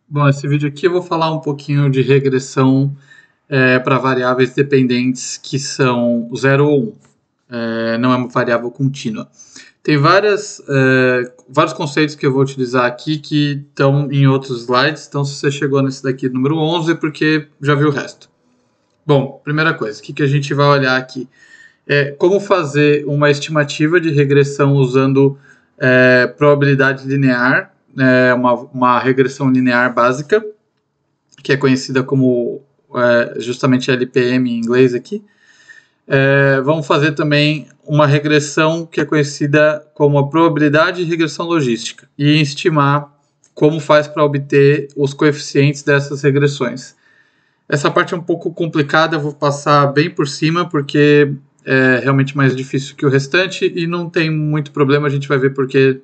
Bom, esse vídeo aqui eu vou falar um pouquinho de regressão para variáveis dependentes que são 0 ou 1. Não é uma variável contínua. Tem vários conceitos que eu vou utilizar aqui que estão em outros slides, então se você chegou nesse daqui, número 11, é porque já viu o resto. Bom, primeira coisa, o que a gente vai olhar aqui? Como fazer uma estimativa de regressão usando probabilidade linear, uma regressão linear básica, que é conhecida como justamente LPM em inglês aqui. Vamos fazer também uma regressão que é conhecida como a probabilidade de regressão logística e estimar como faz para obter os coeficientes dessas regressões. Essa parte é um pouco complicada, eu vou passar bem por cima, porque é realmente mais difícil que o restante e não tem muito problema, a gente vai ver porque.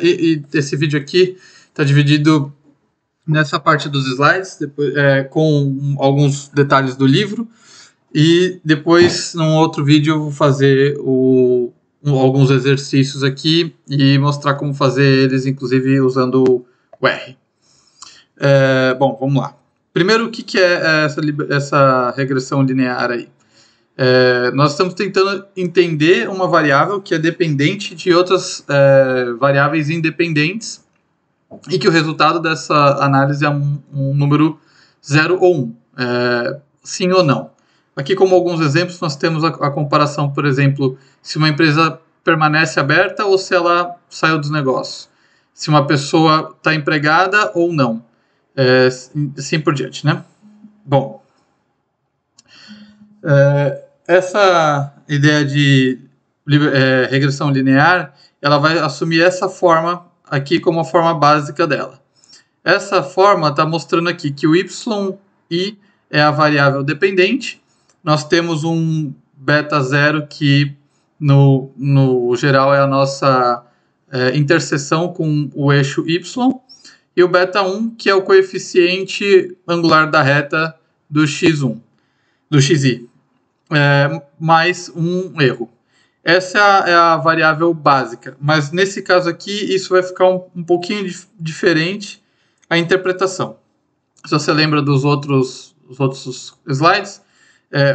E esse vídeo aqui está dividido nessa parte dos slides, depois, com alguns detalhes do livro, e depois, num outro vídeo, eu vou fazer alguns exercícios aqui e mostrar como fazer eles, inclusive usando o R. Bom, vamos lá. Primeiro, o que é essa regressão linear aí? Nós estamos tentando entender uma variável que é dependente de outras variáveis independentes e que o resultado dessa análise é um número 0 ou 1, sim ou não. Aqui, como alguns exemplos, nós temos a comparação, por exemplo, se uma empresa permanece aberta ou se ela saiu dos negócios, se uma pessoa está empregada ou não, assim por diante, né? Bom, essa ideia de regressão linear, ela vai assumir essa forma aqui como a forma básica dela. Essa forma está mostrando aqui que o yi é a variável dependente. Nós temos um beta 0 que no geral é a nossa interseção com o eixo y, e o beta 1 que é o coeficiente angular da reta do x1, do xi, mais um erro. Essa é a variável básica, mas nesse caso aqui isso vai ficar um pouquinho diferente a interpretação. Se você lembra dos outros slides,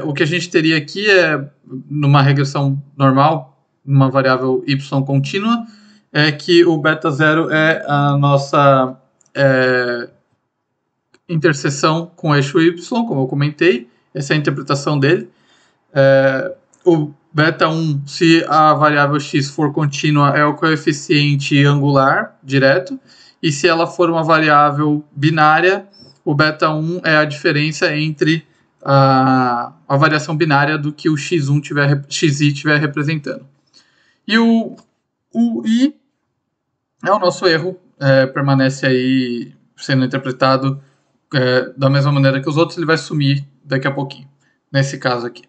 o que a gente teria aqui é, numa regressão normal, numa variável y contínua, é que o beta 0 é a nossa interseção com o eixo y, como eu comentei, essa é a interpretação dele. O beta 1, se a variável x for contínua, é o coeficiente angular direto, e se ela for uma variável binária, o beta 1 é a diferença entre a variação binária do que o xi estiver representando. E o i é o nosso erro, permanece aí sendo interpretado da mesma maneira que os outros, ele vai sumir daqui a pouquinho, nesse caso aqui.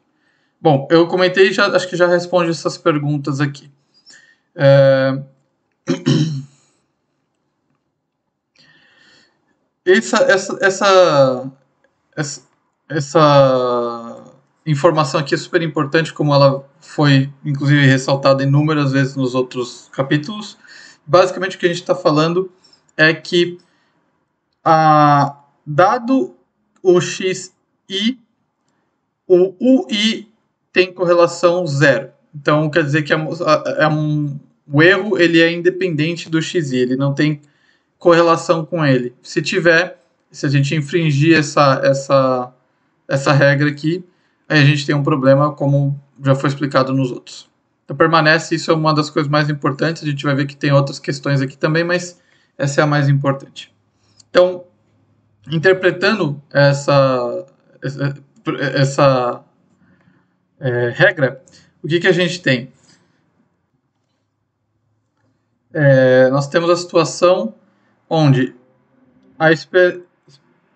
Bom, eu comentei e acho que já responde essas perguntas aqui. Essa informação aqui é super importante, como ela foi, inclusive, ressaltada inúmeras vezes nos outros capítulos. Basicamente, o que a gente está falando é que, dado o xi, o ui tem correlação 0. Então, quer dizer que o erro ele é independente do xi, ele não tem correlação com ele. Se a gente infringir essa regra aqui, aí a gente tem um problema, como já foi explicado nos outros. Então, permanece, isso é uma das coisas mais importantes, a gente vai ver que tem outras questões aqui também, mas essa é a mais importante. Então, interpretando essa regra, o que a gente tem? Nós temos a situação onde a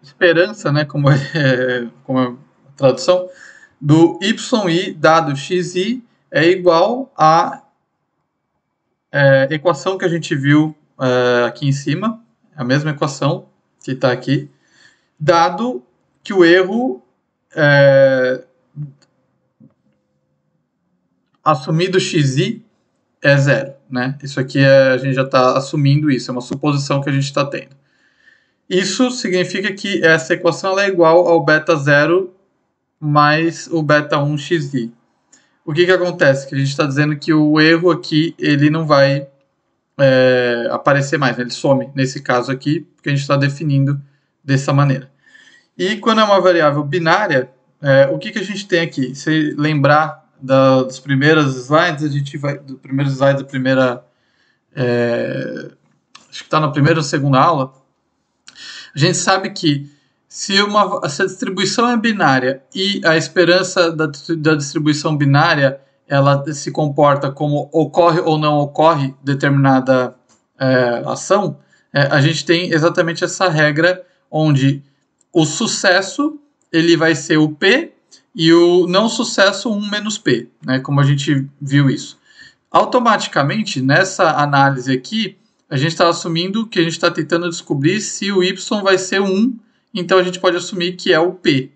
esperança, né, como é a tradução, do yi dado xi é igual à equação que a gente viu aqui em cima, a mesma equação que está aqui, dado que o erro assumido xi é 0, né? Isso aqui a gente já está assumindo isso, é uma suposição que a gente está tendo. Isso significa que essa equação ela é igual ao beta 0 mais o beta 1 xi. O que acontece? Que a gente está dizendo que o erro aqui ele não vai aparecer mais, né? Ele some nesse caso aqui, porque a gente está definindo dessa maneira. E quando é uma variável binária, o que a gente tem aqui? Se lembrar dos primeiros slides, a gente vai. Do primeiro slide da primeira. Acho que está na primeira ou segunda aula. A gente sabe que se a distribuição é binária e a esperança da distribuição binária ela se comporta como ocorre ou não ocorre determinada ação, a gente tem exatamente essa regra onde o sucesso ele vai ser o P e o não sucesso 1 menos P, né, como a gente viu isso. Automaticamente, nessa análise aqui, a gente está assumindo que a gente está tentando descobrir se o y vai ser 1, então a gente pode assumir que é o P.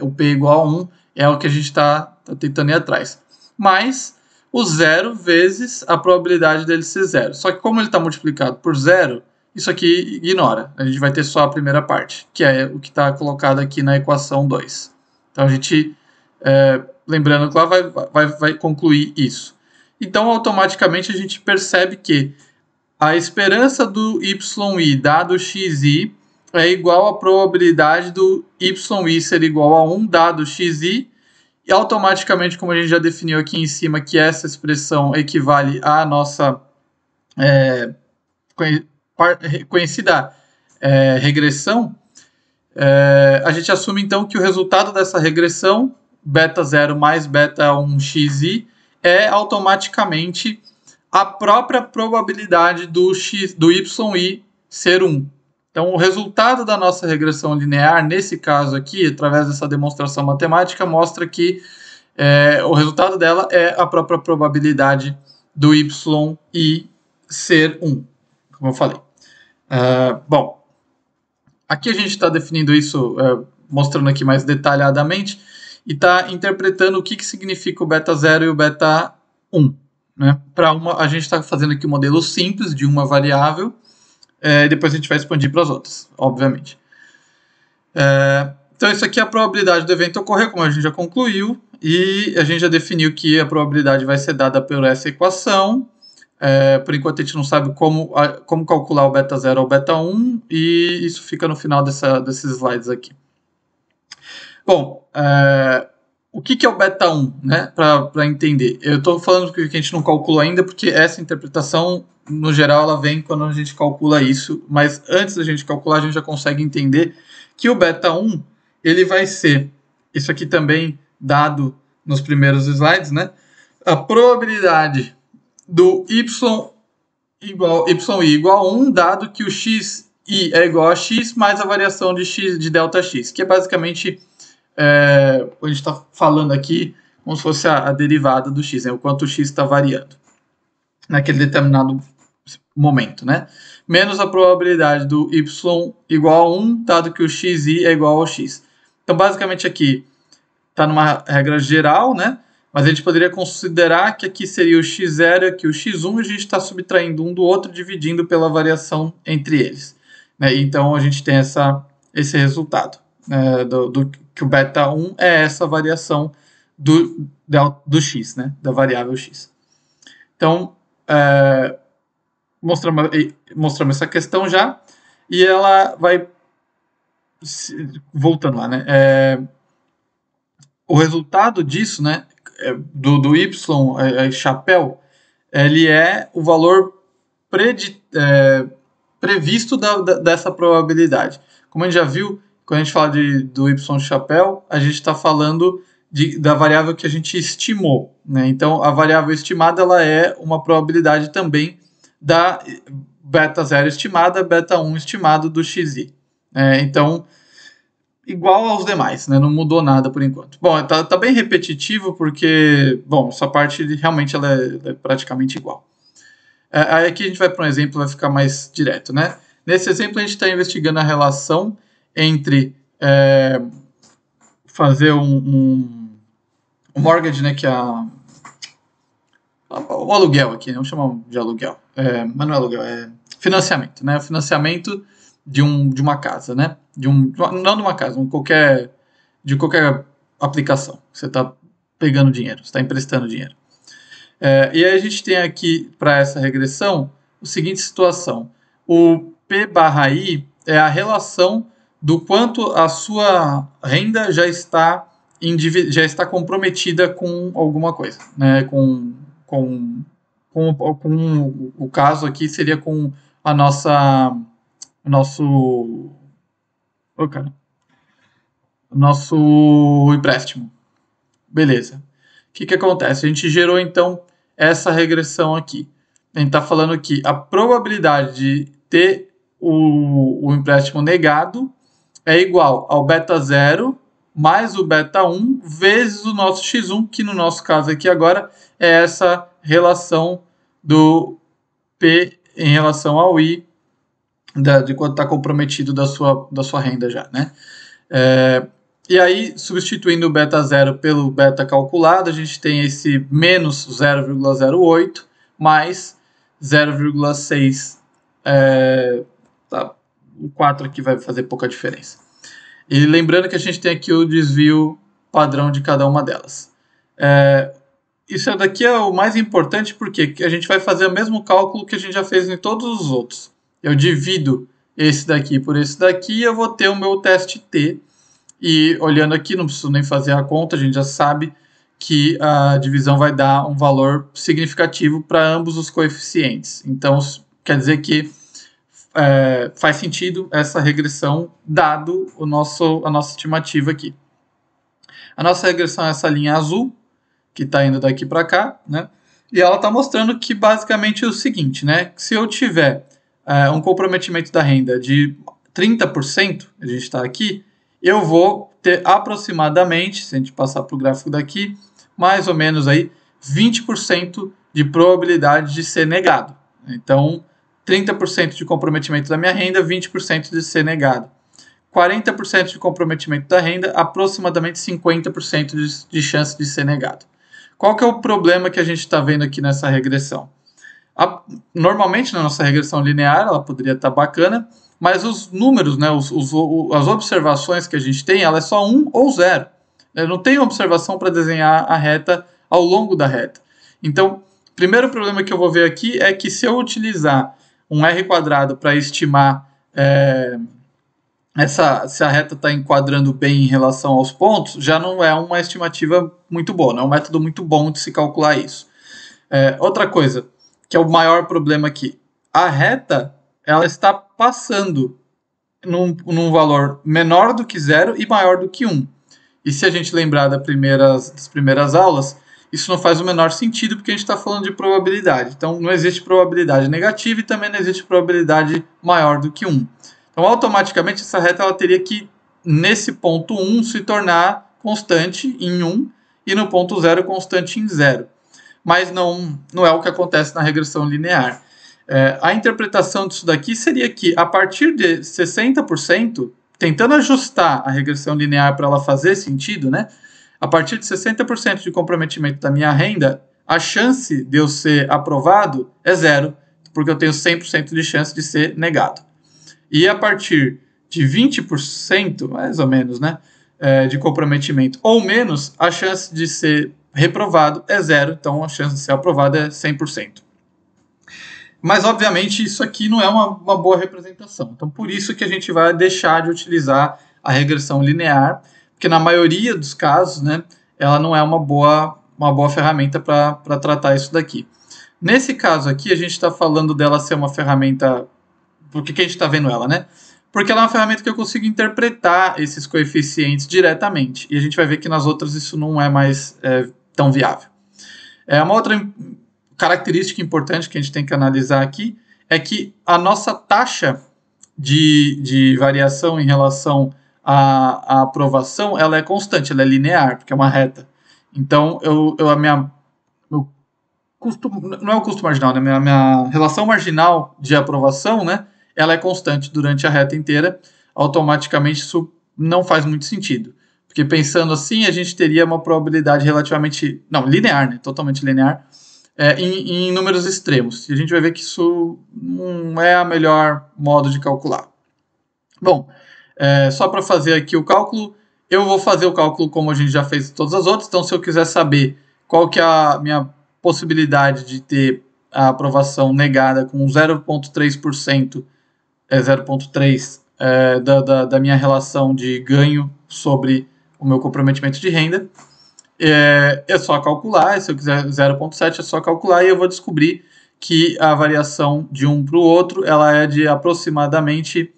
O P igual a 1 é o que a gente está tentando ir atrás. Mas o 0 vezes a probabilidade dele ser 0. Só que como ele está multiplicado por 0, isso aqui ignora. A gente vai ter só a primeira parte, que é o que está colocado aqui na equação 2. Então a gente, lembrando que lá vai concluir isso. Então automaticamente a gente percebe que a esperança do yi dado xi é igual à probabilidade do yi ser igual a 1 dado xi, e automaticamente, como a gente já definiu aqui em cima, que essa expressão equivale à nossa conhecida regressão, a gente assume então que o resultado dessa regressão, beta 0 mais beta 1 xi, é automaticamente a própria probabilidade do yi ser 1. Então, o resultado da nossa regressão linear, nesse caso aqui, através dessa demonstração matemática, mostra que o resultado dela é a própria probabilidade do yi ser 1, como eu falei. Bom, aqui a gente está definindo isso, mostrando aqui mais detalhadamente, e está interpretando o que significa o beta 0 e o beta 1. Né? A gente está fazendo aqui um modelo simples de uma variável, depois a gente vai expandir para as outras, obviamente. Então, isso aqui é a probabilidade do evento ocorrer, como a gente já concluiu, e a gente já definiu que a probabilidade vai ser dada por essa equação. Por enquanto, a gente não sabe como calcular o beta 0 ou beta 1, e isso fica no final desses slides aqui. Bom, o que é o beta 1, né, para entender? Eu estou falando que a gente não calculou ainda, porque essa interpretação, no geral, ela vem quando a gente calcula isso, mas antes da gente calcular, a gente já consegue entender que o beta 1, ele vai ser, isso aqui também dado nos primeiros slides, né, a probabilidade do y igual a 1, dado que o xi é igual a x mais a variação de delta x, que é basicamente a gente está falando aqui como se fosse a derivada do x, né, o quanto o x está variando naquele determinado momento, né? Menos a probabilidade do y igual a 1, dado que o xi é igual ao x. Então, basicamente aqui está numa regra geral, né? Mas a gente poderia considerar que aqui seria o x0 e aqui o x1, e a gente está subtraindo um do outro, dividindo pela variação entre eles. Né? Então, a gente tem esse resultado, que o beta 1 é essa variação do x, né? Da variável x. Então, mostramos essa questão já, e ela vai voltando lá, né? O resultado disso, né, do y chapéu, ele é o valor previsto dessa probabilidade. Como a gente já viu, quando a gente fala do y chapéu, a gente está falando da variável que a gente estimou. Né? Então, a variável estimada ela é uma probabilidade também da beta 0 estimada, beta 1 estimado do xi. Então, igual aos demais, né? Não mudou nada por enquanto. Bom, tá bem repetitivo porque, bom, essa parte realmente ela é praticamente igual. Aí aqui a gente vai para um exemplo, vai ficar mais direto, né? Nesse exemplo a gente está investigando a relação entre fazer um mortgage, né? Que é o aluguel aqui, né? Vamos chamar de aluguel. Mas não é aluguel, é financiamento, né? O financiamento de uma casa, né? Não de uma casa, de qualquer aplicação. Você está pegando dinheiro, você está emprestando dinheiro. E aí a gente tem aqui, para essa regressão, a seguinte situação. O P barra I é a relação do quanto a sua renda já está comprometida com alguma coisa. Né? Com o caso aqui seria com a nosso empréstimo. Beleza. O que acontece? A gente gerou, então, essa regressão aqui. A gente está falando que a probabilidade de ter o empréstimo negado é igual ao beta 0 mais o beta 1 vezes o nosso x1, que no nosso caso aqui agora é essa relação do P em relação ao I, de quanto está comprometido da sua renda já, né? E aí, substituindo o beta 0 pelo beta calculado, a gente tem esse menos 0,08 mais 0,6. O 4 aqui vai fazer pouca diferença. E lembrando que a gente tem aqui o desvio padrão de cada uma delas. Isso daqui é o mais importante porque a gente vai fazer o mesmo cálculo que a gente já fez em todos os outros. Eu divido esse daqui por esse daqui e eu vou ter o meu teste T. E olhando aqui, não preciso nem fazer a conta, a gente já sabe que a divisão vai dar um valor significativo para ambos os coeficientes. Então, quer dizer que faz sentido essa regressão, dado a nossa estimativa aqui. A nossa regressão é essa linha azul, que está indo daqui para cá, né? E ela está mostrando que basicamente é o seguinte, né? Se eu tiver um comprometimento da renda de 30%, a gente está aqui, eu vou ter aproximadamente, se a gente passar para o gráfico daqui, mais ou menos aí 20% de probabilidade de ser negado. Então, 30% de comprometimento da minha renda, 20% de ser negado. 40% de comprometimento da renda, aproximadamente 50% de chance de ser negado. Qual que é o problema que a gente está vendo aqui nessa regressão? Normalmente, na nossa regressão linear, ela poderia estar bacana, mas os números, né, as observações que a gente tem, ela é só 1 ou 0. Não tem observação para desenhar a reta ao longo da reta. Então, o primeiro problema que eu vou ver aqui é que se eu utilizar um R² para estimar se a reta está enquadrando bem em relação aos pontos, já não é uma estimativa muito boa, não é um método muito bom de se calcular isso. Outra coisa, que é o maior problema aqui, a reta ela está passando num valor menor do que 0 e maior do que 1. E se a gente lembrar das primeiras aulas, isso não faz o menor sentido porque a gente está falando de probabilidade. Então, não existe probabilidade negativa e também não existe probabilidade maior do que 1. Então, automaticamente, essa reta ela teria que, nesse ponto 1, se tornar constante em 1 e no ponto 0 constante em 0. Mas não é o que acontece na regressão linear. A interpretação disso daqui seria que, a partir de 60%, tentando ajustar a regressão linear para ela fazer sentido, né? A partir de 60% de comprometimento da minha renda, a chance de eu ser aprovado é 0, porque eu tenho 100% de chance de ser negado. E a partir de 20%, mais ou menos, né, de comprometimento ou menos, a chance de ser reprovado é 0, então a chance de ser aprovado é 100%. Mas, obviamente, isso aqui não é uma boa representação. Então, por isso que a gente vai deixar de utilizar a regressão linear, porque na maioria dos casos, né, ela não é uma boa ferramenta para tratar isso daqui. Nesse caso aqui, a gente está falando dela ser uma ferramenta... Por que a gente está vendo ela, né? Porque ela é uma ferramenta que eu consigo interpretar esses coeficientes diretamente. E a gente vai ver que nas outras isso não é mais tão viável. Uma outra característica importante que a gente tem que analisar aqui é que a nossa taxa de variação em relação à aprovação, ela é constante, ela é linear, porque é uma reta. Então, não é o custo marginal, né? Minha relação marginal de aprovação, né? Ela é constante durante a reta inteira. Automaticamente, isso não faz muito sentido. Porque pensando assim, a gente teria uma probabilidade relativamente... Não, linear, né? Totalmente linear. Em números extremos. E a gente vai ver que isso não é o melhor modo de calcular. Bom, só para fazer aqui o cálculo, eu vou fazer o cálculo como a gente já fez todas as outras, então se eu quiser saber qual que é a minha possibilidade de ter a aprovação negada com 0,3%, 0,3% da minha relação de ganho sobre o meu comprometimento de renda, é só calcular, se eu quiser 0,7 é só calcular e eu vou descobrir que a variação de um para o outro ela é de aproximadamente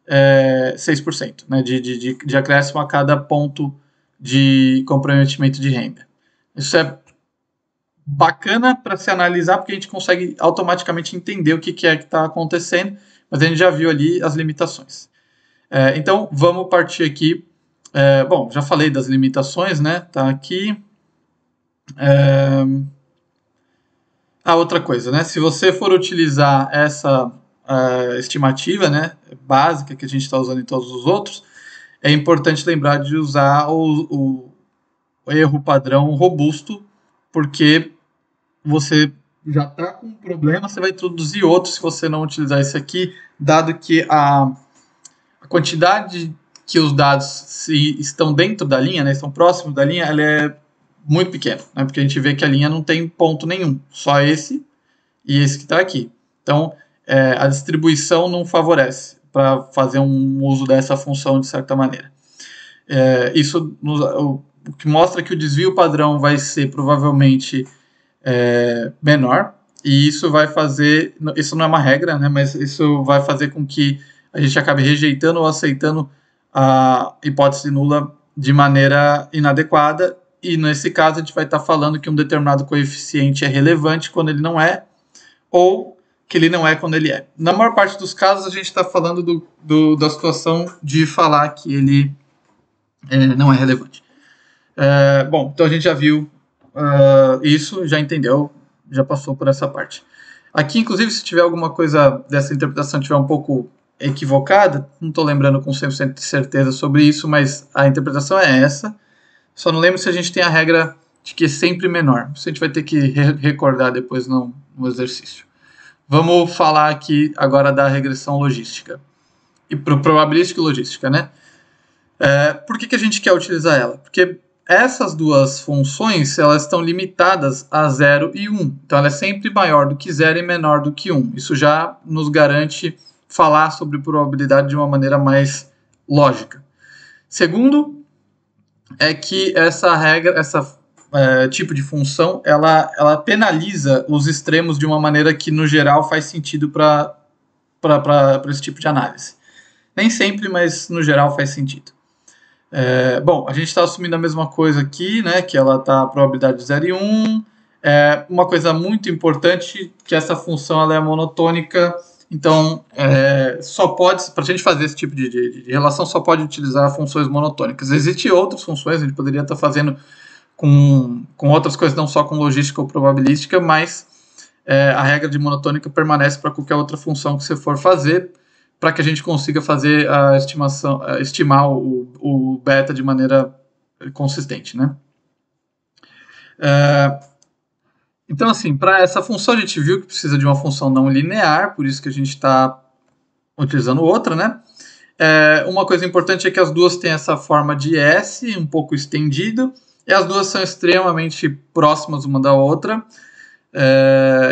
6%, né, de acréscimo a cada ponto de comprometimento de renda. Isso é bacana para se analisar, porque a gente consegue automaticamente entender o que é que está acontecendo, mas a gente já viu ali as limitações. Então, vamos partir aqui. Bom, já falei das limitações, né? Tá aqui. Outra coisa, né? Se você for utilizar essa estimativa, né, básica que a gente está usando em todos os outros, é importante lembrar de usar o erro padrão robusto, porque você já está com um problema, você vai introduzir outro se você não utilizar esse aqui, dado que a quantidade que os dados estão dentro da linha, né, estão próximos da linha, ela é muito pequena, né, porque a gente vê que a linha não tem ponto nenhum, só esse e esse que está aqui. Então, a distribuição não favorece para fazer um uso dessa função de certa maneira. Isso o que mostra que o desvio padrão vai ser provavelmente menor, e isso vai fazer, isso não é uma regra, né, mas isso vai fazer com que a gente acabe rejeitando ou aceitando a hipótese nula de maneira inadequada, e nesse caso a gente vai estar falando que um determinado coeficiente é relevante quando ele não é, ou que ele não é quando ele é. Na maior parte dos casos a gente está falando da situação de falar que ele não é relevante. Bom, então a gente já viu isso, já entendeu, já passou por essa parte. Aqui, inclusive, se tiver alguma coisa dessa interpretação tiver um pouco equivocada, não estou lembrando com 100% de certeza sobre isso, mas a interpretação é essa. Só não lembro se a gente tem a regra de que é sempre menor. Isso a gente vai ter que recordar depois no exercício. Vamos falar aqui agora da regressão logística. E probabilística e logística, né? Por que a gente quer utilizar ela? Porque essas duas funções, elas estão limitadas a 0 e 1. Então, ela é sempre maior do que 0 e menor do que 1. Isso já nos garante falar sobre probabilidade de uma maneira mais lógica. Segundo, é que essa regra, tipo de função, ela penaliza os extremos de uma maneira que, no geral, faz sentido para esse tipo de análise. Nem sempre, mas no geral faz sentido. Bom, a gente está assumindo a mesma coisa aqui, né, que ela está a probabilidade de 0 e 1. Uma coisa muito importante, que essa função ela é monotônica, então só pode, para a gente fazer esse tipo de relação, só pode utilizar funções monotônicas. Existem outras funções, a gente poderia estar fazendo com outras coisas, não só com logística ou probabilística, mas a regra de monotônica permanece para qualquer outra função que você for fazer, para que a gente consiga fazer a estimação, estimar o beta de maneira consistente, né? Então, assim, para essa função a gente viu que precisa de uma função não linear, por isso que a gente está utilizando outra, né? Uma coisa importante é que as duas têm essa forma de S, um pouco estendido, e as duas são extremamente próximas uma da outra.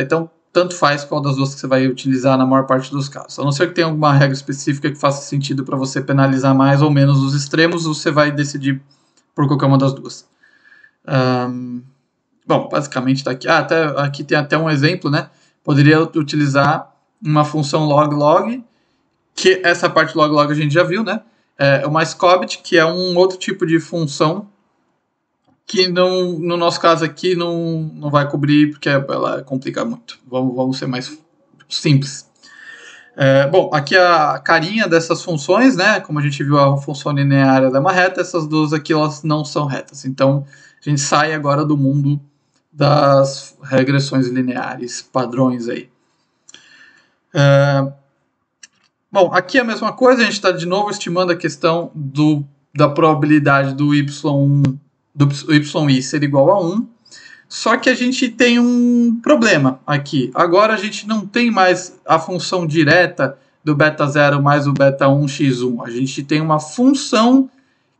Então, tanto faz qual das duas que você vai utilizar na maior parte dos casos. A não ser que tenha alguma regra específica que faça sentido para você penalizar mais ou menos os extremos, você vai decidir por qualquer uma das duas. Bom, basicamente está aqui. Aqui tem até um exemplo, né? Poderia utilizar uma função log-log, que essa parte log-log a gente já viu, né? Uma scobit, que é um outro tipo de função que no nosso caso aqui não vai cobrir, porque ela complica muito. Vamos ser mais simples. Bom, aqui a carinha dessas funções, né? Como a gente viu, a função linear é uma reta, essas duas aqui elas não são retas. Então, a gente sai agora do mundo das regressões lineares, padrões aí. Bom, aqui é a mesma coisa, a gente está de novo estimando a questão da probabilidade do yi ser igual a 1, só que a gente tem um problema aqui. Agora a gente não tem mais a função direta do beta 0 mais o beta 1 x1. A gente tem uma função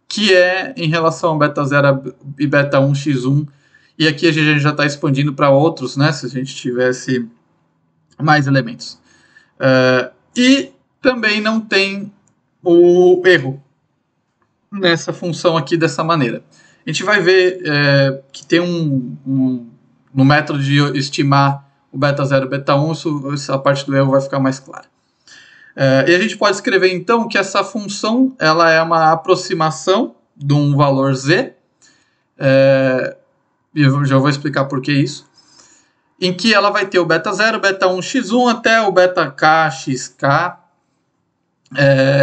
que é em relação ao beta 0 e beta 1 x1. E aqui a gente já está expandindo para outros, né? Se a gente tivesse mais elementos. E também não tem o erro nessa função aqui dessa maneira. A gente vai ver que tem no método de estimar o beta 0 e beta 1, essa parte do erro vai ficar mais clara. E a gente pode escrever então que essa função ela é uma aproximação de um valor z, e eu já vou explicar por que isso, em que ela vai ter o beta 0, beta 1 x1 até o beta k xk.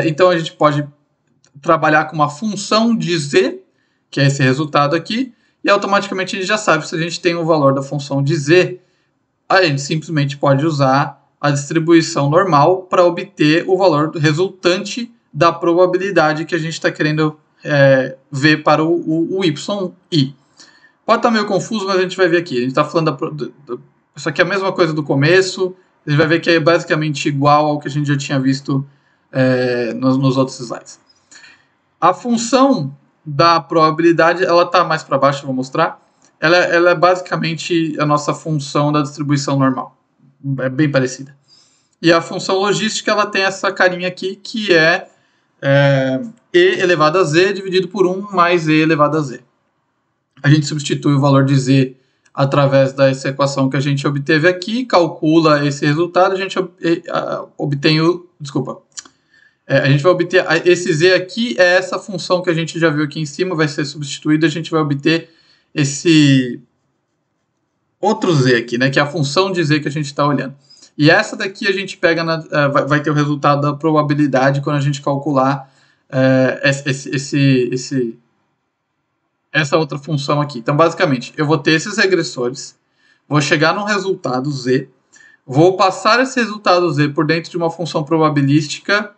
Então a gente pode trabalhar com uma função de z, que é esse resultado aqui, e automaticamente a gente já sabe se a gente tem o valor da função de z, a gente simplesmente pode usar a distribuição normal para obter o valor resultante da probabilidade que a gente está querendo ver para o yi. Pode estar meio confuso, mas a gente vai ver aqui. A gente está falando isso aqui é a mesma coisa do começo, a gente vai ver que é basicamente igual ao que a gente já tinha visto nos outros slides. A função da probabilidade, ela está mais para baixo, eu vou mostrar. Ela é basicamente a nossa função da distribuição normal. É bem parecida. E a função logística, ela tem essa carinha aqui, que é e elevado a z dividido por 1 mais e elevado a z. A gente substitui o valor de z através dessa equação que a gente obteve aqui, calcula esse resultado, a gente obtém o... Desculpa. A gente vai obter... Esse z aqui é essa função que a gente já viu aqui em cima, vai ser substituído, a gente vai obter esse outro z aqui, né, que é a função de z que a gente está olhando. E essa daqui a gente pega, vai ter o resultado da probabilidade quando a gente calcular essa outra função aqui. Então, basicamente, eu vou ter esses regressores, vou chegar num resultado z, vou passar esse resultado z por dentro de uma função probabilística,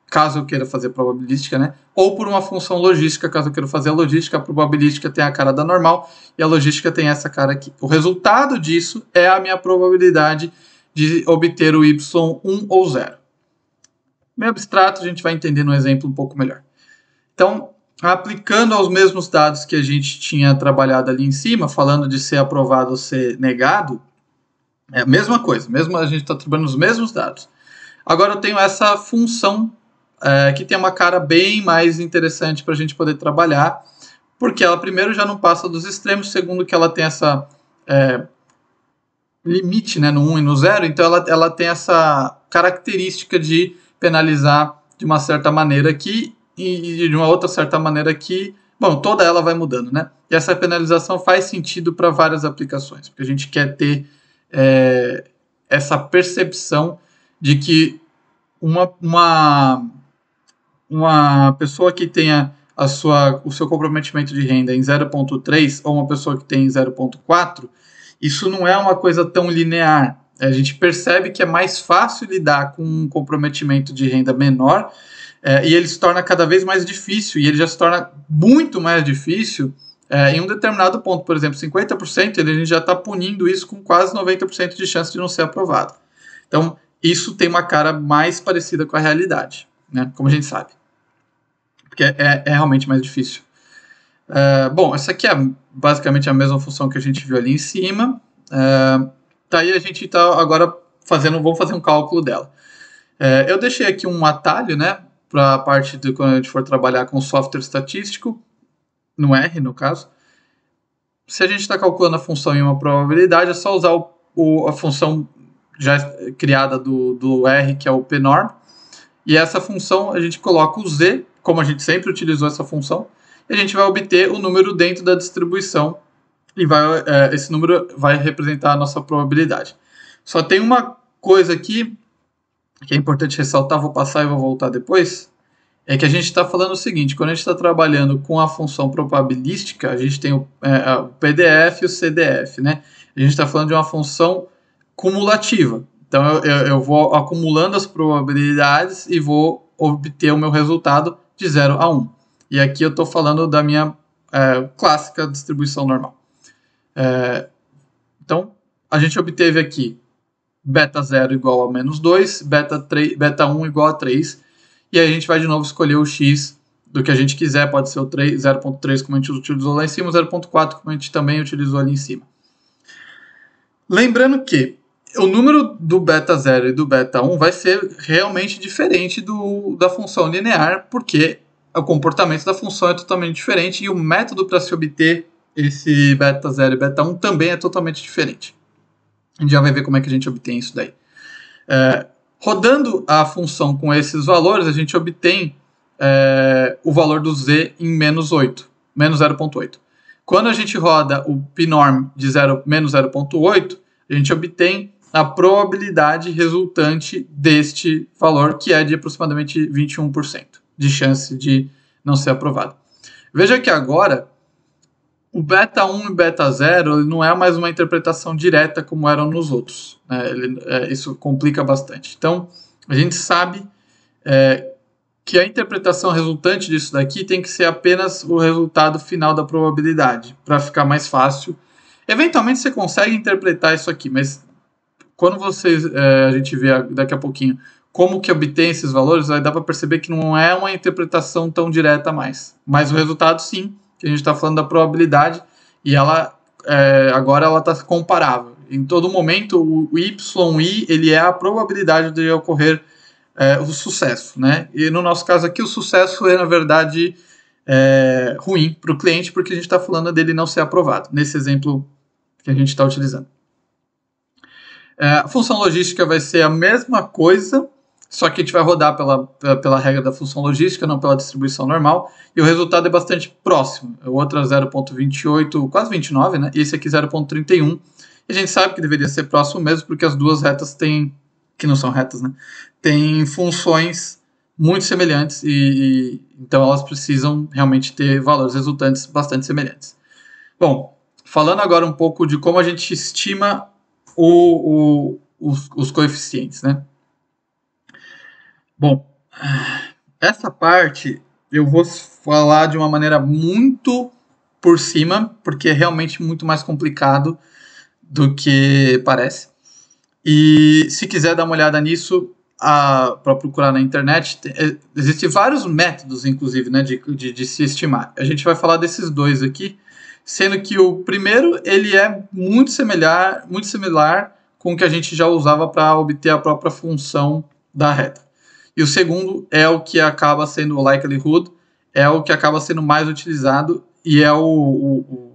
caso eu queira fazer probabilística, né? Ou por uma função logística, caso eu queira fazer a logística. A probabilística tem a cara da normal e a logística tem essa cara aqui. O resultado disso é a minha probabilidade de obter o y1 ou 0. Meio abstrato, a gente vai entender no exemplo um pouco melhor. Então, aplicando aos mesmos dados que a gente tinha trabalhado ali em cima, falando de ser aprovado ou ser negado, é a mesma coisa, a gente está trabalhando os mesmos dados. Agora eu tenho essa função que tem uma cara bem mais interessante para a gente poder trabalhar, porque ela primeiro já não passa dos extremos, segundo que ela tem essa limite, né, no 1 e no 0, então ela tem essa característica de penalizar de uma certa maneira aqui e de uma outra certa maneira aqui. Bom, toda ela vai mudando, né? E essa penalização faz sentido para várias aplicações, porque a gente quer ter essa percepção de que uma pessoa que tenha o seu comprometimento de renda em 0,3 ou uma pessoa que tem 0,4, isso não é uma coisa tão linear. A gente percebe que é mais fácil lidar com um comprometimento de renda menor e ele se torna cada vez mais difícil, e ele já se torna muito mais difícil em um determinado ponto. Por exemplo, 50%, a gente já está punindo isso com quase 90% de chance de não ser aprovado. Então, isso tem uma cara mais parecida com a realidade, né? Como a gente sabe. Porque é realmente mais difícil. Bom, essa aqui é basicamente a mesma função que a gente viu ali em cima. Aí a gente está agora vamos fazer um cálculo dela. Eu deixei aqui um atalho, né, para a parte de quando a gente for trabalhar com software estatístico, no R, no caso. Se a gente está calculando a função em uma probabilidade, é só usar a função já criada do R, que é o pnorm, e essa função a gente coloca o z, como a gente sempre utilizou essa função, e a gente vai obter o número dentro da distribuição, e esse número vai representar a nossa probabilidade. Só tem uma coisa aqui que é importante ressaltar, vou passar e vou voltar depois, é que a gente está falando o seguinte: quando a gente está trabalhando com a função probabilística, a gente tem o PDF e o CDF, né? A gente está falando de uma função cumulativa. Então eu vou acumulando as probabilidades e vou obter o meu resultado de 0 a 1. E aqui eu estou falando da minha clássica distribuição normal. Então, a gente obteve aqui beta 0 igual a menos 2, beta 1 igual a 3, e aí a gente vai de novo escolher o x do que a gente quiser, pode ser o 0.3 como a gente utilizou lá em cima, 0.4 como a gente também utilizou ali em cima. Lembrando que o número do beta 0 e do beta 1 vai ser realmente diferente da função linear, porque o comportamento da função é totalmente diferente e o método para se obter esse beta 0 e beta 1 também é totalmente diferente. A gente já vai ver como é que a gente obtém isso daí. Rodando a função com esses valores, a gente obtém o valor do z em menos 8, menos 0.8. Quando a gente roda o pnorm de menos 0.8, a gente obtém a probabilidade resultante deste valor, que é de aproximadamente 21% de chance de não ser aprovado. Veja que agora o beta 1 e beta 0 não é mais uma interpretação direta como eram nos outros. Isso complica bastante. Então, a gente sabe que a interpretação resultante disso daqui tem que ser apenas o resultado final da probabilidade, para ficar mais fácil. Eventualmente você consegue interpretar isso aqui, mas quando a gente vê daqui a pouquinho como que obtém esses valores, vai dar para perceber que não é uma interpretação tão direta mais. Mas o resultado sim, que a gente está falando da probabilidade, e ela agora ela está comparável. Em todo momento, o YI ele é a probabilidade de ocorrer o sucesso, né? E no nosso caso aqui, o sucesso é, na verdade, ruim para o cliente, porque a gente está falando dele não ser aprovado, nesse exemplo que a gente está utilizando. A função logística vai ser a mesma coisa, só que a gente vai rodar pela regra da função logística, não pela distribuição normal, e o resultado é bastante próximo. O outro é 0.28, quase 29, né? E esse aqui 0.31. E a gente sabe que deveria ser próximo mesmo, porque as duas retas têm, que não são retas, né? Tem funções muito semelhantes e então elas precisam realmente ter valores resultantes bastante semelhantes. Bom, falando agora um pouco de como a gente estima os coeficientes, né? Bom, essa parte eu vou falar de uma maneira muito por cima, porque é realmente muito mais complicado do que parece. E se quiser dar uma olhada nisso, para procurar na internet, existem vários métodos, inclusive, né, de se estimar. A gente vai falar desses dois aqui, sendo que o primeiro ele é muito similar com o que a gente já usava para obter a própria função da reta. E o segundo é o que acaba sendo o likelihood, é o que acaba sendo mais utilizado e é o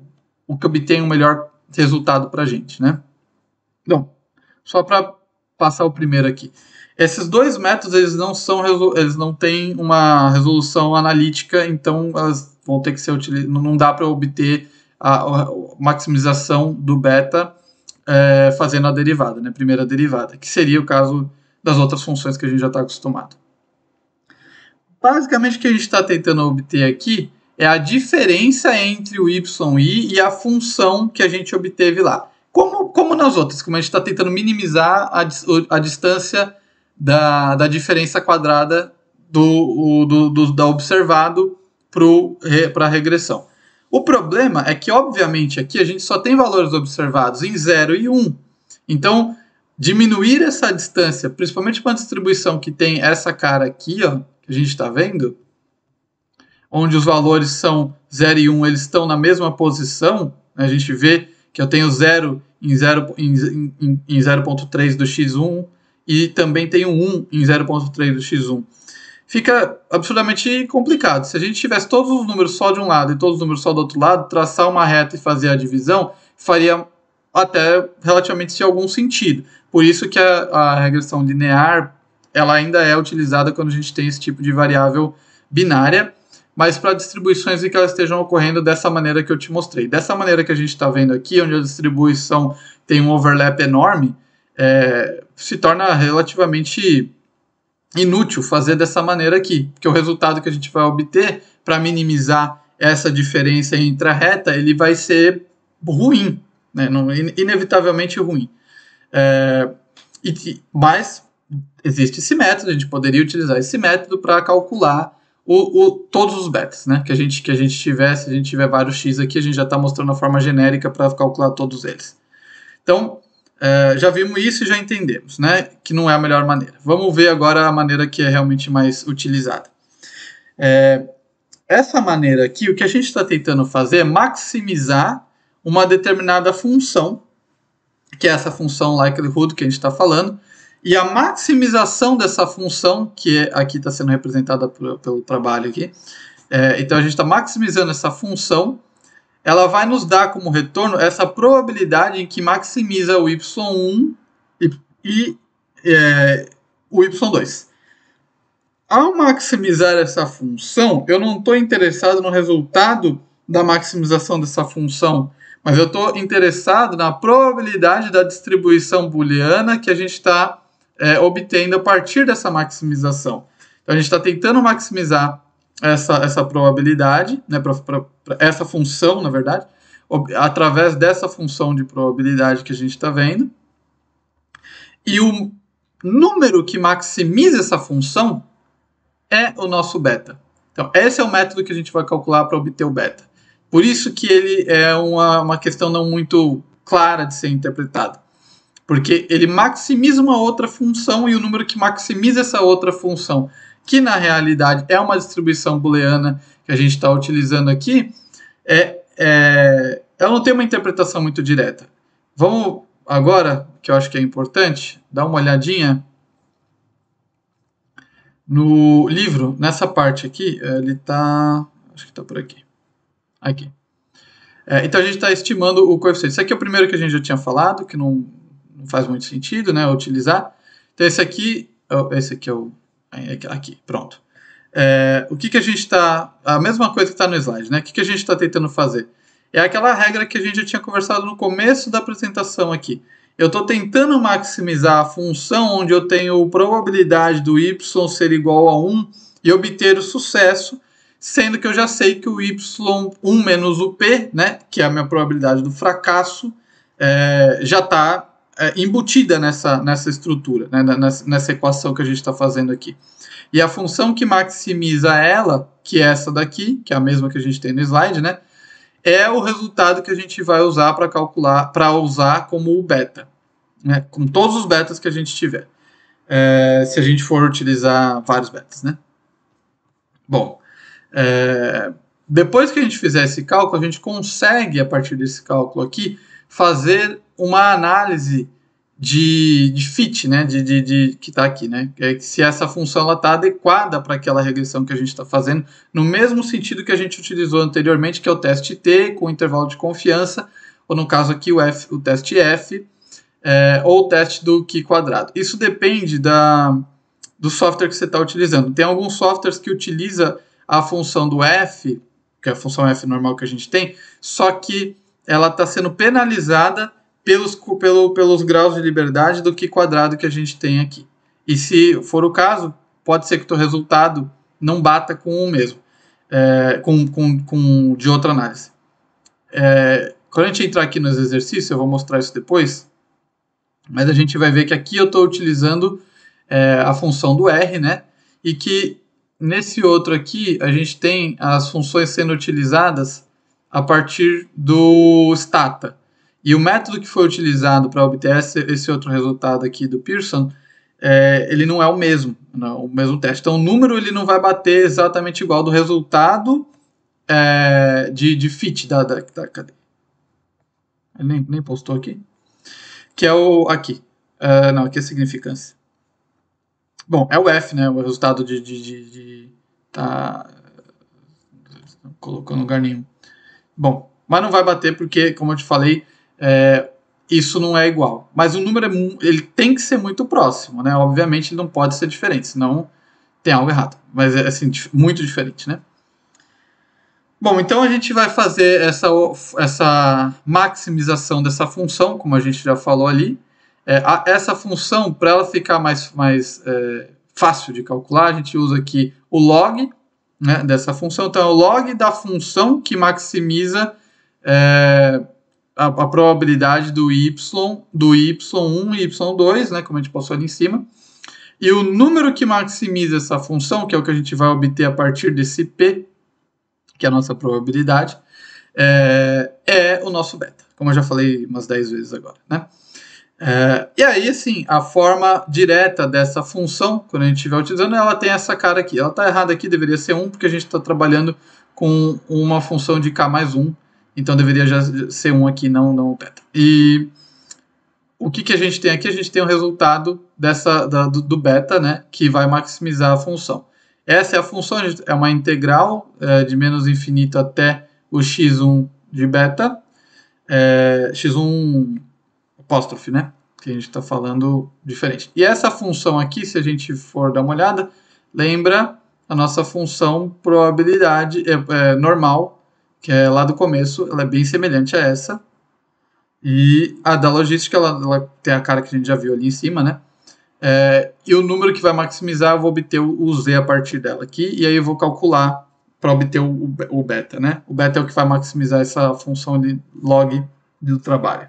que obtém o melhor resultado para a gente, né? Bom, só para passar o primeiro aqui. Esses dois métodos eles não têm uma resolução analítica, então elas vão ter que ser utilizadas. Não dá para obter a maximização do beta fazendo a derivada, né? Primeira derivada, que seria o caso das outras funções que a gente já está acostumado. Basicamente o que a gente está tentando obter aqui é a diferença entre o YI e a função que a gente obteve lá. Como nas outras, como a gente está tentando minimizar a distância da diferença quadrada da observado para a regressão. O problema é que, obviamente, aqui a gente só tem valores observados em 0 e 1. Então, diminuir essa distância, principalmente para uma distribuição que tem essa cara aqui, ó, que a gente está vendo, onde os valores são 0 e 1, eles estão na mesma posição, né? A gente vê que eu tenho 0 em 0.3 do x1 e também tenho 1 em 0.3 do x1. Fica absurdamente complicado. Se a gente tivesse todos os números só de um lado e todos os números só do outro lado, traçar uma reta e fazer a divisão faria até relativamente algum sentido. Por isso que a regressão linear ela ainda é utilizada quando a gente tem esse tipo de variável binária, mas para distribuições em que elas estejam ocorrendo dessa maneira que eu te mostrei. Dessa maneira que a gente está vendo aqui, onde a distribuição tem um overlap enorme, se torna relativamente inútil fazer dessa maneira aqui, porque o resultado que a gente vai obter para minimizar essa diferença entre a reta, ele vai ser ruim, né? Inevitavelmente ruim. Mas existe esse método, a gente poderia utilizar esse método para calcular todos os betas, né? Que a gente tiver, se a gente tiver vários x aqui, a gente já está mostrando a forma genérica para calcular todos eles. Então, já vimos isso e já entendemos, né, que não é a melhor maneira. Vamos ver agora a maneira que é realmente mais utilizada. Essa maneira aqui, o que a gente está tentando fazer é maximizar uma determinada função, que é essa função likelihood que a gente está falando, e a maximização dessa função, que aqui está sendo representada pelo trabalho aqui, então a gente está maximizando essa função, ela vai nos dar como retorno essa probabilidade em que maximiza o y1 e o y2. Ao maximizar essa função, eu não estou interessado no resultado da maximização dessa função, mas eu estou interessado na probabilidade da distribuição booleana que a gente está obtendo a partir dessa maximização. Então a gente está tentando maximizar essa probabilidade, né, essa função, na verdade, através dessa função de probabilidade que a gente está vendo. E o número que maximiza essa função é o nosso beta. Então, esse é o método que a gente vai calcular para obter o beta. Por isso que ele é uma questão não muito clara de ser interpretada. Porque ele maximiza uma outra função e o número que maximiza essa outra função, que na realidade é uma distribuição booleana que a gente está utilizando aqui, ela não tem uma interpretação muito direta. Vamos agora, que eu acho que é importante, dar uma olhadinha no livro, nessa parte aqui, ele está, acho que está por aqui. Aqui. Então a gente está estimando o coeficiente. Esse aqui é o primeiro que a gente já tinha falado, que não faz muito sentido, né, utilizar. Então esse aqui é o... Aqui, pronto. O que a gente está... A mesma coisa que está no slide, né? O que a gente está tentando fazer? É aquela regra que a gente já tinha conversado no começo da apresentação aqui. Eu estou tentando maximizar a função onde eu tenho probabilidade do y ser igual a 1 e obter o sucesso, sendo que eu já sei que o y1 menos o p, né, que é a minha probabilidade do fracasso, já está embutida nessa estrutura, né, nessa equação que a gente está fazendo aqui. E a função que maximiza ela, que é essa daqui, que é a mesma que a gente tem no slide, né, é o resultado que a gente vai usar para calcular, para usar como o beta, né, com todos os betas que a gente tiver, se a gente for utilizar vários betas, né. Bom, depois que a gente fizer esse cálculo, a gente consegue, a partir desse cálculo aqui, fazer uma análise de fit, né, que está aqui, né, se essa função está adequada para aquela regressão que a gente está fazendo, no mesmo sentido que a gente utilizou anteriormente, que é o teste T, com intervalo de confiança, ou no caso aqui o teste F, ou o teste do Q quadrado. Isso depende do software que você está utilizando. Tem alguns softwares que utilizam a função do F, que é a função F normal que a gente tem, só que ela está sendo penalizada pelos graus de liberdade do Q quadrado que a gente tem aqui. E se for o caso, pode ser que o teu resultado não bata com o mesmo, com de outra análise. Quando a gente entrar aqui nos exercícios, eu vou mostrar isso depois, mas a gente vai ver que aqui eu estou utilizando a função do R, né? E que nesse outro aqui a gente tem as funções sendo utilizadas a partir do stata. E o método que foi utilizado para obter esse outro resultado aqui do Pearson, ele não é o mesmo teste. Então o número ele não vai bater exatamente igual do resultado de fit da cadeia. Ele nem postou aqui. Que é o aqui. Não, aqui é significância. Bom, é o F, né? O resultado tá colocou no lugar nenhum. Bom, mas não vai bater porque, como eu te falei, isso não é igual. Mas o número ele tem que ser muito próximo, né? Obviamente ele não pode ser diferente, senão tem algo errado. Mas é assim, muito diferente, né? Bom, então a gente vai fazer essa maximização dessa função, como a gente já falou ali. Essa função, para ela ficar mais fácil de calcular, a gente usa aqui o log, né, dessa função. Então é o log da função que maximiza a probabilidade do y1 e y2, né, como a gente passou ali em cima. E o número que maximiza essa função, que é o que a gente vai obter a partir desse p, que é a nossa probabilidade, é o nosso beta, como eu já falei umas 10 vezes agora, né? E aí, assim, a forma direta dessa função, quando a gente estiver utilizando, ela tem essa cara aqui. Ela está errada aqui, deveria ser 1, porque a gente está trabalhando com uma função de k mais 1. Então deveria já ser 1 aqui, não beta. E o que a gente tem aqui? A gente tem o resultado do beta, né, que vai maximizar a função. Essa é a função, é uma integral de menos infinito até o x1 de beta, x1 apóstrofe, né? Que a gente está falando diferente. E essa função aqui, se a gente for dar uma olhada, lembra a nossa função probabilidade normal, que é lá do começo, ela é bem semelhante a essa. E a da logística, ela tem a cara que a gente já viu ali em cima, né? E o número que vai maximizar, eu vou obter o z a partir dela aqui, e aí eu vou calcular para obter o beta, né? O beta é o que vai maximizar essa função de log do trabalho,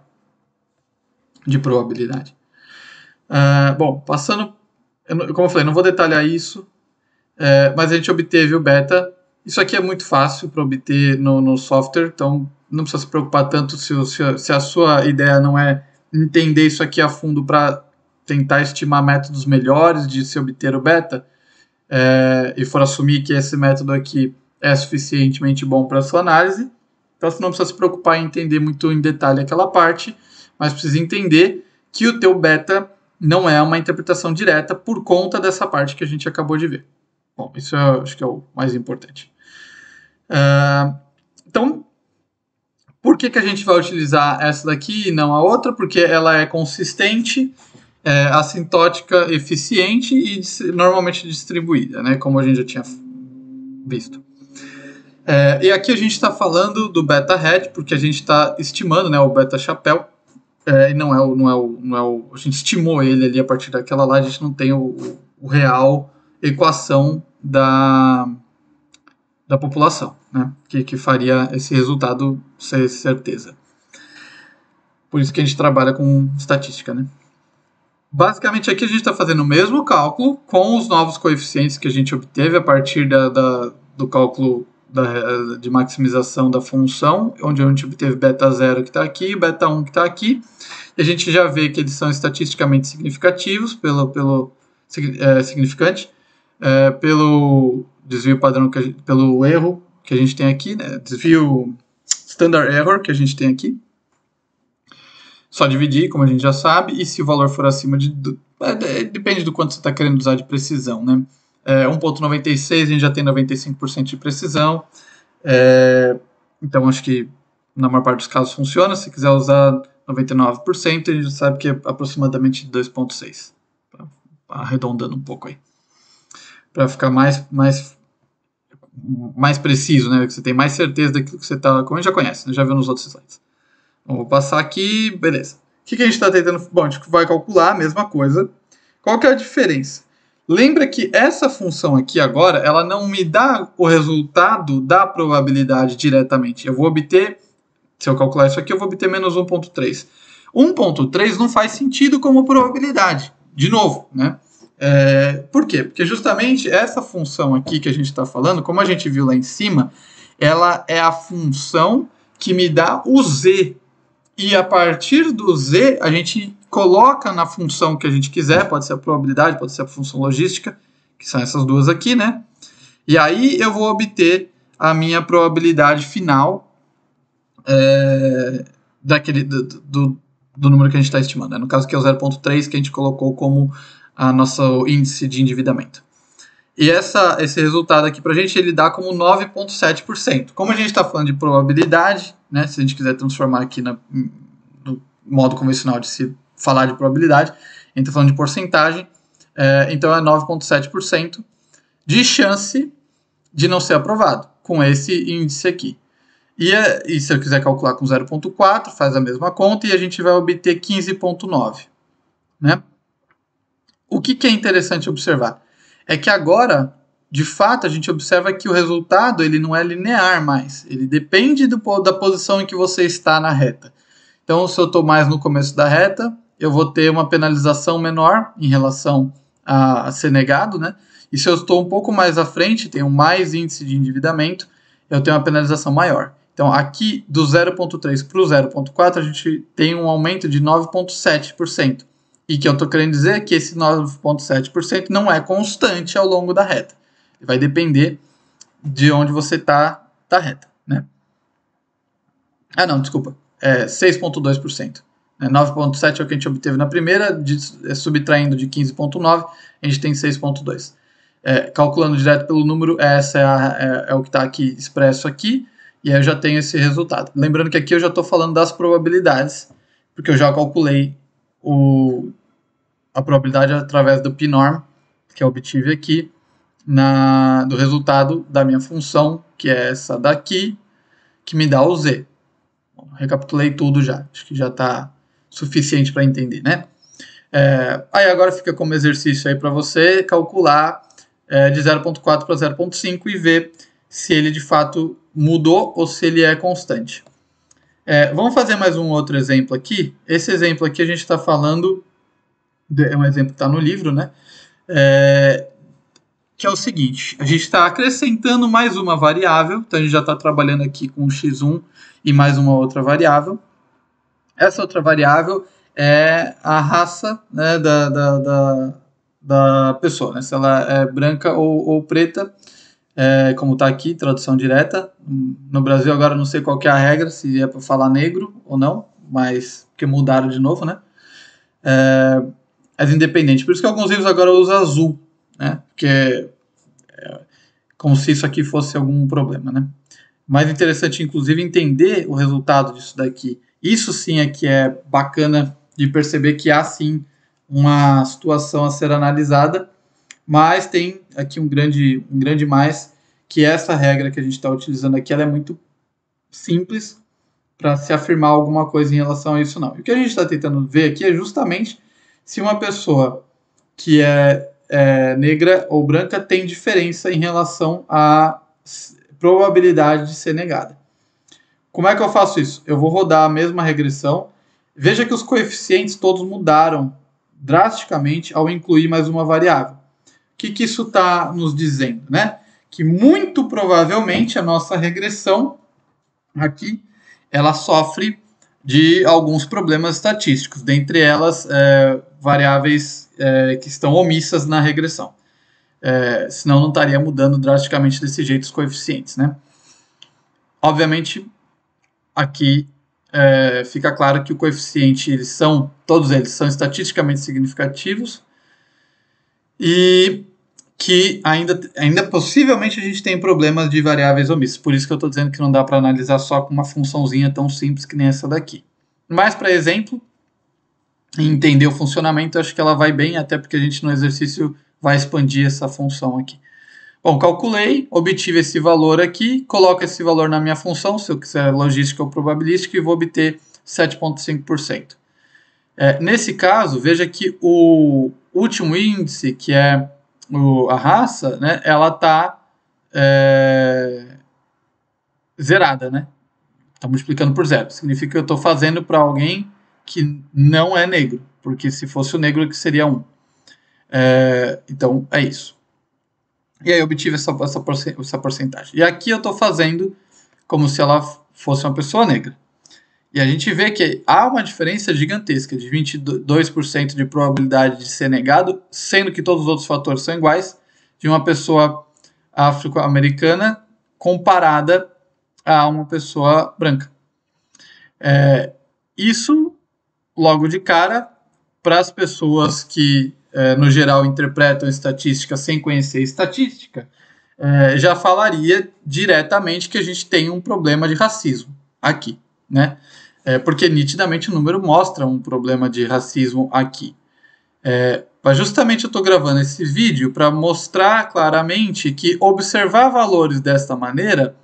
de probabilidade. Bom, passando, como eu falei, não vou detalhar isso, mas a gente obteve o beta. Isso aqui é muito fácil para obter no software, então não precisa se preocupar tanto se a sua ideia não é entender isso aqui a fundo para tentar estimar métodos melhores de se obter o beta, e for assumir que esse método aqui é suficientemente bom para a sua análise. Então você não precisa se preocupar em entender muito em detalhe aquela parte, mas precisa entender que o teu beta não é uma interpretação direta por conta dessa parte que a gente acabou de ver. Bom, isso acho que é o mais importante. Então, por que a gente vai utilizar essa daqui e não a outra? Porque ela é consistente, assintótica, eficiente e normalmente distribuída, né? Como a gente já tinha visto. E aqui a gente está falando do beta head, porque a gente está estimando, né, o beta chapéu, e não é o. A gente estimou ele ali a partir daquela lá, a gente não tem o real equação da população, né, que faria esse resultado ser certeza. Por isso que a gente trabalha com estatística, né. Basicamente aqui a gente está fazendo o mesmo cálculo com os novos coeficientes que a gente obteve a partir do cálculo de maximização da função, onde a gente obteve beta 0 que está aqui e beta 1 que está aqui. E a gente já vê que eles são estatisticamente significativos significante, pelo desvio padrão, pelo erro que a gente tem aqui, né? Desvio standard error que a gente tem aqui. Só dividir, como a gente já sabe, e se o valor for acima depende do quanto você está querendo usar de precisão, né? 1.96 a gente já tem 95% de precisão, então acho que na maior parte dos casos funciona. Se quiser usar 99%, a gente sabe que é aproximadamente 2.6, arredondando um pouco aí, para ficar mais preciso, né? Que você tem mais certeza daquilo que você está, como a gente já conhece, né? Já viu nos outros slides. Então, vou passar aqui, beleza. O que a gente está tentando? Bom, a gente vai calcular a mesma coisa. Qual que é a diferença? Lembra que essa função aqui agora, ela não me dá o resultado da probabilidade diretamente. Eu vou obter, se eu calcular isso aqui, eu vou obter menos 1.3. 1.3 não faz sentido como probabilidade, de novo, né? Por quê? Porque justamente essa função aqui que a gente está falando, como a gente viu lá em cima, ela é a função que me dá o z. E a partir do z, a gente coloca na função que a gente quiser, pode ser a probabilidade, pode ser a função logística, que são essas duas aqui, né? E aí eu vou obter a minha probabilidade final do número que a gente está estimando, né? No caso aqui é o 0.3 que a gente colocou como a nosso índice de endividamento. E esse resultado aqui para a gente, ele dá como 9,7%. Como a gente está falando de probabilidade, né, se a gente quiser transformar aqui no modo convencional de se falar de probabilidade, a gente está falando de porcentagem, então é 9,7% de chance de não ser aprovado com esse índice aqui. E se eu quiser calcular com 0,4, faz a mesma conta e a gente vai obter 15,9%. Né? O que é interessante observar? É que agora, de fato, a gente observa que o resultado ele não é linear mais. Ele depende da posição em que você está na reta. Então, se eu estou mais no começo da reta, eu vou ter uma penalização menor em relação a ser negado, né? E se eu estou um pouco mais à frente, tenho mais índice de endividamento, eu tenho uma penalização maior. Então, aqui do 0,3 para o 0,4, a gente tem um aumento de 9,7%. E que eu estou querendo dizer é que esse 9,7% não é constante ao longo da reta. Vai depender de onde você está da reta, né? Ah, não, desculpa. É 6,2%. 9,7% é o que a gente obteve na primeira, subtraindo de 15,9%, a gente tem 6,2%. Calculando direto pelo número, essa é o que está aqui expresso aqui, e aí eu já tenho esse resultado. Lembrando que aqui eu já estou falando das probabilidades, porque eu já calculei a probabilidade através do p-norm, que eu obtive aqui, do resultado da minha função, que é essa daqui, que me dá o z. Bom, recapitulei tudo já, acho que já está suficiente para entender, né? Aí agora fica como exercício aí para você calcular de 0,4 para 0,5 e ver se ele de fato mudou ou se ele é constante. Vamos fazer mais um outro exemplo aqui. Esse exemplo aqui a gente está falando, é um exemplo que está no livro, né? Que é o seguinte, a gente está acrescentando mais uma variável, então a gente já está trabalhando aqui com x1 e mais uma outra variável. Essa outra variável é a raça, né, da pessoa, né? Se ela é branca ou preta, como está aqui, tradução direta. No Brasil agora não sei qual que é a regra, se é para falar negro ou não, mas porque mudaram de novo, né? Mas independente. Por isso que alguns livros agora usam azul, né? Porque como se isso aqui fosse algum problema, né? Mais interessante, inclusive, entender o resultado disso daqui. Isso sim é que é bacana de perceber que há sim uma situação a ser analisada, mas tem aqui um grande mais, que essa regra que a gente está utilizando aqui, ela é muito simples para se afirmar alguma coisa em relação a isso, não. E o que a gente está tentando ver aqui é justamente se uma pessoa que é negra ou branca tem diferença em relação à probabilidade de ser negada. Como é que eu faço isso? Eu vou rodar a mesma regressão. Veja que os coeficientes todos mudaram drasticamente ao incluir mais uma variável. O que isso está nos dizendo, né? Que muito provavelmente a nossa regressão aqui, ela sofre de alguns problemas estatísticos, dentre elas variáveis que estão omissas na regressão. Senão não estaria mudando drasticamente desse jeito os coeficientes, né? Obviamente, aqui fica claro que o coeficiente, todos eles são estatisticamente significativos e que ainda possivelmente a gente tem problemas de variáveis omissas. Por isso que eu estou dizendo que não dá para analisar só com uma funçãozinha tão simples que nem essa daqui. Mas, para exemplo, entender o funcionamento, acho que ela vai bem, até porque a gente no exercício vai expandir essa função aqui. Bom, calculei, obtive esse valor aqui, coloco esse valor na minha função, se eu quiser logística ou probabilística, e vou obter 7,5%. Nesse caso, veja que o último índice, que é a raça, né, ela está zerada, né? Está multiplicando por zero. Significa que eu estou fazendo para alguém que não é negro, porque se fosse o negro que seria 1. Então, é isso. E aí eu obtive essa porcentagem. E aqui eu estou fazendo como se ela fosse uma pessoa negra. E a gente vê que há uma diferença gigantesca de 22% de probabilidade de ser negado, sendo que todos os outros fatores são iguais, de uma pessoa afro-americana comparada a uma pessoa branca. Isso, logo de cara, para as pessoas que, no geral, interpretam estatística sem conhecer estatística, já falaria diretamente que a gente tem um problema de racismo aqui, né? Porque nitidamente o número mostra um problema de racismo aqui. Mas justamente eu estou gravando esse vídeo para mostrar claramente que observar valores desta maneira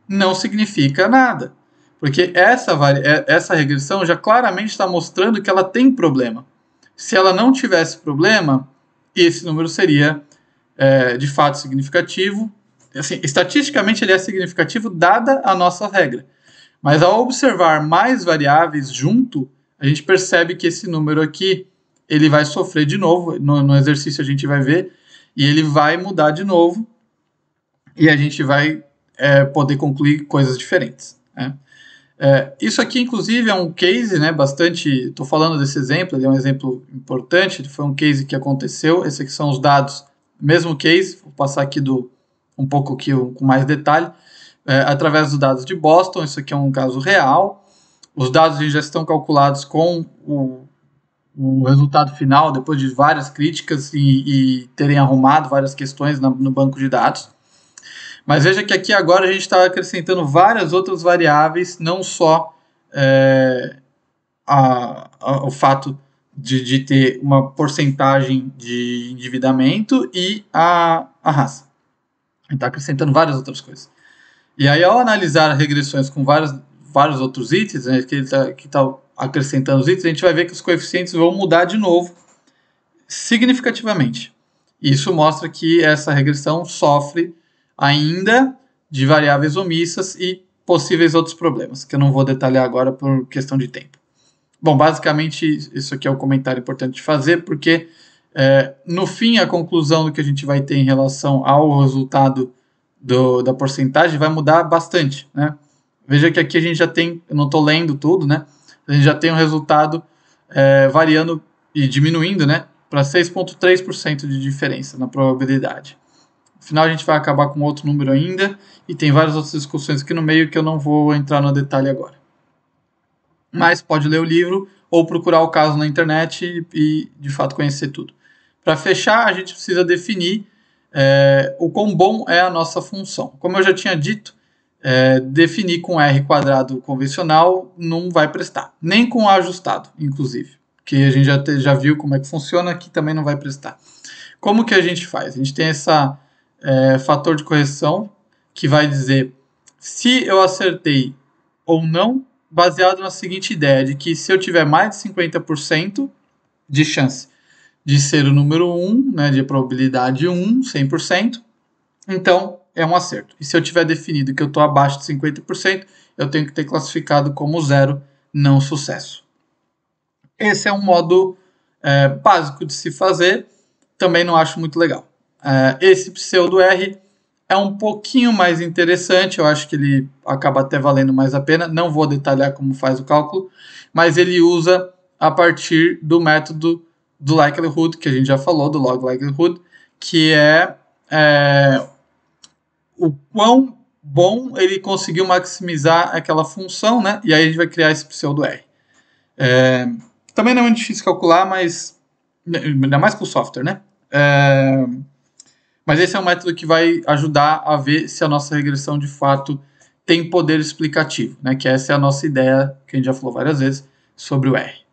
não significa nada. Porque essa regressão já claramente está mostrando que ela tem problema. Se ela não tivesse problema, esse número seria de fato significativo. Assim, estatisticamente ele é significativo dada a nossa regra. Mas ao observar mais variáveis junto, a gente percebe que esse número aqui ele vai sofrer de novo. No exercício a gente vai ver. E ele vai mudar de novo. E a gente vai poder concluir coisas diferentes. né? Isso aqui, inclusive, é um case, né, bastante... Estou falando desse exemplo, ele é um exemplo importante, foi um case que aconteceu. Esses aqui são os dados, mesmo case, vou passar aqui um pouco aqui com mais detalhe. Através dos dados de Boston, isso aqui é um caso real. Os dados já estão calculados com o resultado final, depois de várias críticas e terem arrumado várias questões no banco de dados. Mas veja que aqui agora a gente está acrescentando várias outras variáveis, não só o fato de ter uma porcentagem de endividamento e a raça. A gente está acrescentando várias outras coisas. E aí, ao analisar regressões com vários outros itens, né, que está acrescentando os itens, a gente vai ver que os coeficientes vão mudar de novo significativamente. Isso mostra que essa regressão sofre ainda de variáveis omissas e possíveis outros problemas, que eu não vou detalhar agora por questão de tempo. Bom, basicamente isso aqui é o comentário importante de fazer, porque no fim a conclusão do que a gente vai ter em relação ao resultado da porcentagem vai mudar bastante, né? Veja que aqui a gente já tem, eu não estou lendo tudo, né? A gente já tem um resultado variando e diminuindo, né, para 6,3% de diferença na probabilidade. No final a gente vai acabar com outro número ainda, e tem várias outras discussões aqui no meio que eu não vou entrar no detalhe agora. Mas pode ler o livro ou procurar o caso na internet e de fato conhecer tudo. Para fechar, a gente precisa definir o quão bom é a nossa função. Como eu já tinha dito, definir com R quadrado convencional não vai prestar, nem com A ajustado, inclusive, que a gente já viu como é que funciona, aqui também não vai prestar. Como que a gente faz? A gente tem esse fator de correção que vai dizer se eu acertei ou não, baseado na seguinte ideia, de que se eu tiver mais de 50% de chance de ser o número 1, né, de probabilidade 1, 100%, então é um acerto. E se eu tiver definido que eu estou abaixo de 50%, eu tenho que ter classificado como 0, não sucesso. Esse é um modo básico de se fazer, também não acho muito legal. Esse pseudo R é um pouquinho mais interessante, eu acho que ele acaba até valendo mais a pena, não vou detalhar como faz o cálculo, mas ele usa a partir do método do likelihood, que a gente já falou, do log likelihood, que é o quão bom ele conseguiu maximizar aquela função, né? E aí a gente vai criar esse pseudo R. Também não é muito difícil calcular, mas ainda mais com o software, né? Mas esse é um método que vai ajudar a ver se a nossa regressão de fato tem poder explicativo, né? Que essa é a nossa ideia, que a gente já falou várias vezes, sobre o R.